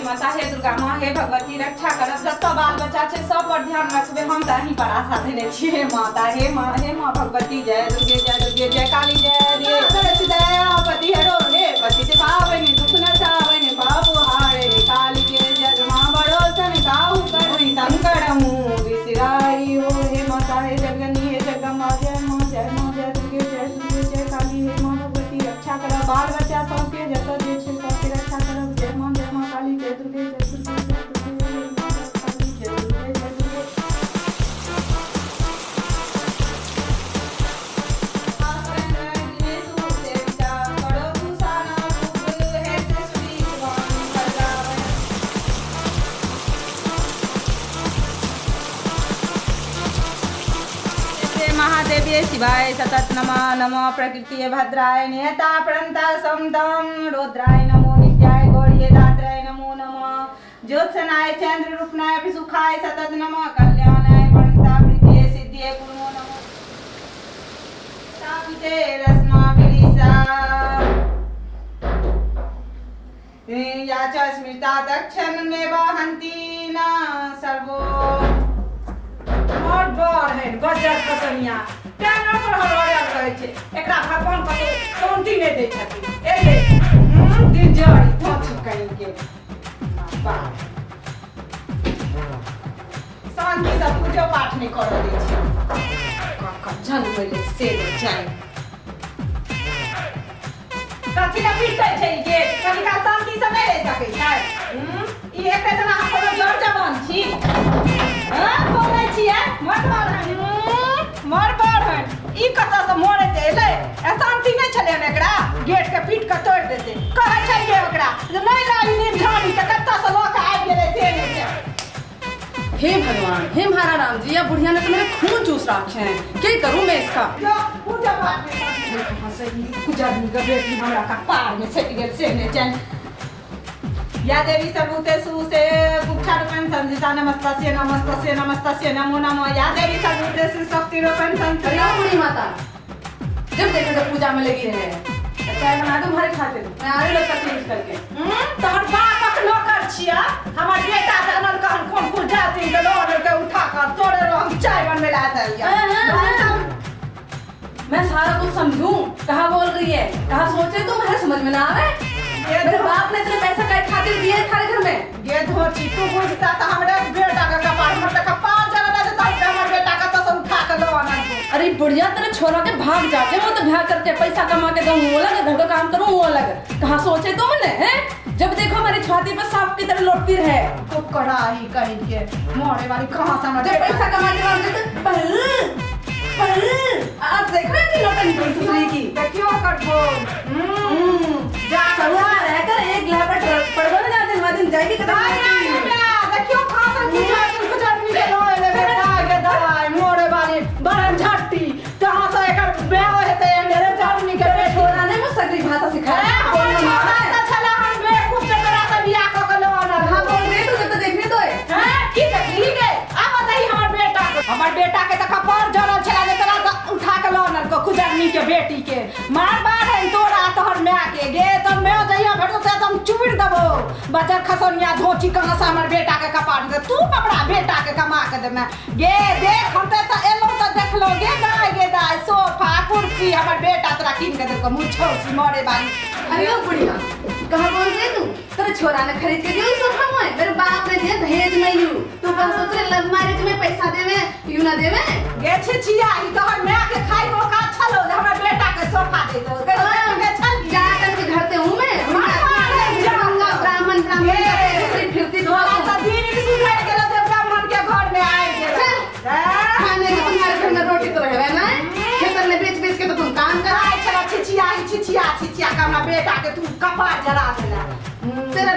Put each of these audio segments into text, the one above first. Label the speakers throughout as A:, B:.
A: माता, हे दुर्गा माँ, हे भगवती रक्षा करब। जत्ता बाल बच्चा छै सब पर ध्यान रखबे। हम त अहीं पर आशा देने छी। हे माता, हे माँ भगवती, जय दुर्गे जय काली, जय रे सरस दयापति हरो रे पति से पावनी दुख न सावनी बाबू हारे काली के जग माँ बड़ोसन काहू करुई संकट हूँ विसराई हो। हे माता, हे जगनी, हे जगदम्बा, जय माँ जय दुर्गे जय काली। हे माँ भगवती रक्षा करब। बाल बच्चा सबके जतऽ जे छै सबके रक्षा करब। जय माँ काली, जय दुर्गे जय दुर्गे जय दुर्गे, हे माँ काली, जय दुर्गे जय दुर्गे। महादेवी शिवाय सतत नमः। नमः प्रकृति भद्राय नियता प्रणता समदम रुद्राय नमो नित्याय गौरीय दात्राय नमो नमः। ज्योत्सनाय चंद्र रूपनाय विसुखाय सतत नमः। कल्याणाय प्रणता प्रीतिये सिद्धिये पूर्णो नमः। तापिते रस्मा विदिशा या च स्मृता दक्षिण में वहन्ति न सर्वो मोट बड़ है गजर कसनिया केना पर हरहरिया कहै छै। एकरा भगवान कतो शांति नै दै छथिन। एले दिन जड़ी धोछि कहीं के बाप शांति से पूजो पाठ नहीं कर दै छै। कखन होइले से नै जाय कथि ला पीटै छै के कनिका शांति से नै रह सकै छै। ई एके जना कोनो जड़ जवान छी। बोलै छियै मर बड़ है ई कतऽ से मरे छै। एलै शांति नहि छलै एकरा गेट के पीट के तोड़ देते कहै छलिए ओकरा जे नहि लाई निर्धारी त कतऽ से लोक आबि गेलै से नहि छै।
B: हे भगवान, हे महारा राम जी, यह बुढ़िया ने तो मेरे खून चूस रखे हैं। क्या करूं मैं इसका?
A: जो पूजा पाठ में कहां से कुछ आदमी का बेटी हमरा का पार में सट गेल से ने चैन। या देवी सर्वभूतेषु से कुक्षारूपेण संस्थिता नमस्तस्यै नमो नमः। या देवी सर्वभूतेषु शक्तिरूपेण संस्थिता।
B: बूढ़ी माता, जब देखो जब पूजा में लगी रहे चाय बना दो हमारे खातिर। मैं आ रही लोग तकलीफ करके।
A: तोहर बापक नौकर छिया। हमर बेटा जानल कहन कोन पूजा दिन के लोन के उठा कर तोरे रंग चाय बनवे ला दलिया।
B: मैं सारा कुछ समझूं। कहाँ बोल रही है, कहाँ सोचे तुम, मेरे समझ में ना आवे। मेरे बाप ने इतने पैसा काय खातिर दिए थारे घर में।
A: गे धोची तू बुझता त हमरे बेटा का कपार में त कपार जला दे त हमर बेटा का तो उठा के लो आना।
B: अरे बुढ़िया, तेरे छोरा के भाग जाते वो तो ब्याह करके पैसा कमा के दूं वो अलग, घर का काम करूं वो अलग। कहाँ सोचे तुमने हैं? जब देखो हमारी छाती पर सांप की तरह लौटती रहे।
A: तो कड़ाई कहीं के मोरे वाली कहां से हमर
B: पैसा कमा के लाते आप देख रहे हैं कि नौटंकी दूसरी की
A: क्यों करबो।
B: जा सवा रहकर एक लहर पड़वा ना जाते दिन जाएगी कदम
A: देखियो खासन कुछ आदमी के लोए बेटा के दवाई मोरे वाली बरन झट्टी कहां से एकर ब्याह हेते मेरे आदमी के बेटा
B: छोरा ने मुझे सगली भाषा सिखाया।
A: बोलना चला हम बेवकूफ से करा त बियाह क के लोना।
B: हां बोल रहे तो जब देखने दो
A: हैं की देखली गे अब बताई हमर बेटा के त कपार जरल छला ने तोरा उठा के लोना को कुछ आदमी के बेटी के मार बार है तोरा तोहर मां के गे त मैं जइया भेटो से तुम चुबिर दबो बजर खसनिया धोची कहां से हमर बेटा के कपार दे तू पकड़ा बेटा के कमा के दे मैं गे देख हम त एलो त देख लो गे दाई सोफा कुर्सी हमर बेटा तोरा किन के दे को मुछो सी मरे बारी।
B: अरे बुढ़िया, कहां बोल रही तू? तेरे छोरा ने खरीद के दियो सोफा में, मेरे बाप ने दिए दहेज में यू। तू कहां सोच रहे लव मैरिज में पैसा देवे यू ना देवे?
A: गे छिछिया ई तोहर मां के खाई को का छलो हमर बेटा के सोफा दे दो के छल
B: जा करके घर ते हूं मैं ब्राह्मण फिरती
A: तो दिन सुखाई गेल त ब्राह्मण के घर में आए गेल
B: खाने के तुम्हारे घर में रोटी तो रहवे ना खेतन में बेच बेच के तो तुम काम कर
A: आए छला छिछिया का हमरा बेटा के तू कपार जला देला।
B: तेरा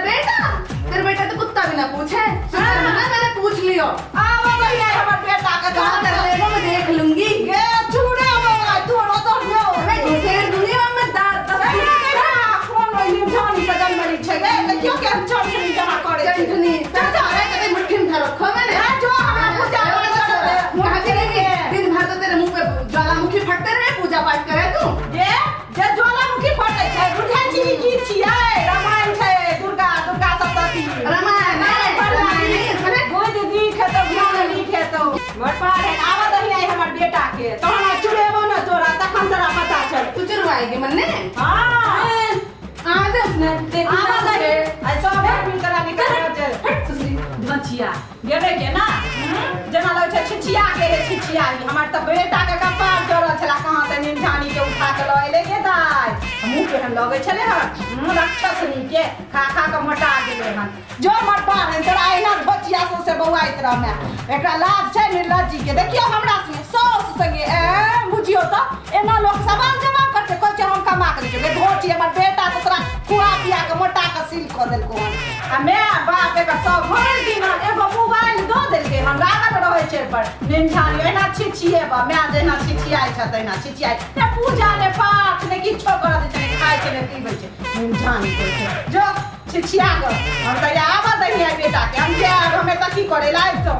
B: बेटा तो कुत्ता भी ना पूछे। मैंने पूछ लियो।
A: आवा भैया हमर बेटा के
B: कहां कर लेबो मैं देख लूंगी।
A: गे चूड़े हो तू रो
B: मैं घुसेड़ दूंगी और मैं दांत
A: कौन होई जानी का जन्मरी छे गे क्यों के हम चंठनी जमा करे
B: चंठनी चाचा रे कभी मुट्ठी में रखो मैंने
A: जो हमरा पूजा
B: कहां करेंगे दिन भर तो तेरे मुंह पे ज्वालामुखी फटते रहे पूजा पाठ करे तू
A: ये जे ज्वालामुखी फटे छै बुझै छी की छियै रामायण छै दुर्गा सप्तशती। बेटा के तो हम चुड़ेबो न तोरा तखन तोरा पता चल
B: तू चुरवाएगी मन्ने
A: हां
B: आवे उसने देख
A: आवा दे ऐसा बात भी करा निकल चल
B: हट सुसरी
A: धचिया गेबे के ना जना लगे छै छिछिया के रे छिछिया हमर त बेटा के कपार जरल छला कहां से निंठानी के उठा के लए के दाई मुंह पे हम लगे छले हन राक्षसनी के खा खा के मोटा गेले हन जो मोटा है तोरा एना बचिया से बौआइत रह में एकरा लाज छै निर्लज्जी के देखियो हमरा से सौस संगे ए बुझियो त एना लोग सवाल जवाब करके कहै छै हम कमा के देबे धोती हमर बेटा तो तोरा खुआ पिया के मोटा के सील क देलको हन आ मैं बाप के सब भर दिन एगो मोबाइल दो देलके हम लागल रहे छै पर निंठानी एना छिछिए बा मैं जेना छिछियाई छ तैना छिछियाई ने पूजा ने पाठ ने किछो कर दे छै खाइ छै ने पीबै छै निंठानी कहै छै जो छिछिया ग हम त आवा दहिया बेटा के हम जे हमें त की करे लाइक तो